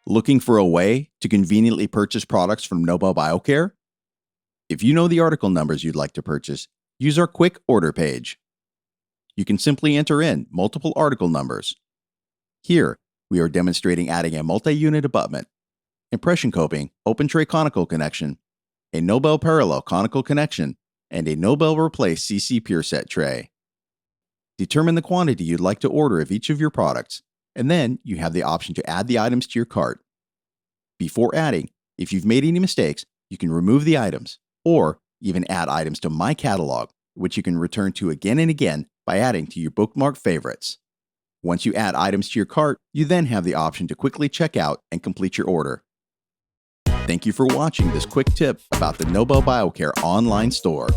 Looking for a way to conveniently purchase products from Nobel Biocare? If you know the article numbers you'd like to purchase, use our quick order page. You can simply enter in multiple article numbers. Here, we are demonstrating adding a multi-unit abutment, impression coping, open tray conical connection, a Nobel parallel conical connection, and a Nobel replace CC pure set tray. Determine the quantity you'd like to order of each of your products, and then you have the option to add the items to your cart. Before adding, if you've made any mistakes, you can remove the items, or even add items to My Catalog, which you can return to again and again by adding to your bookmark favorites. Once you add items to your cart, you then have the option to quickly check out and complete your order. Thank you for watching this quick tip about the Nobel Biocare online store.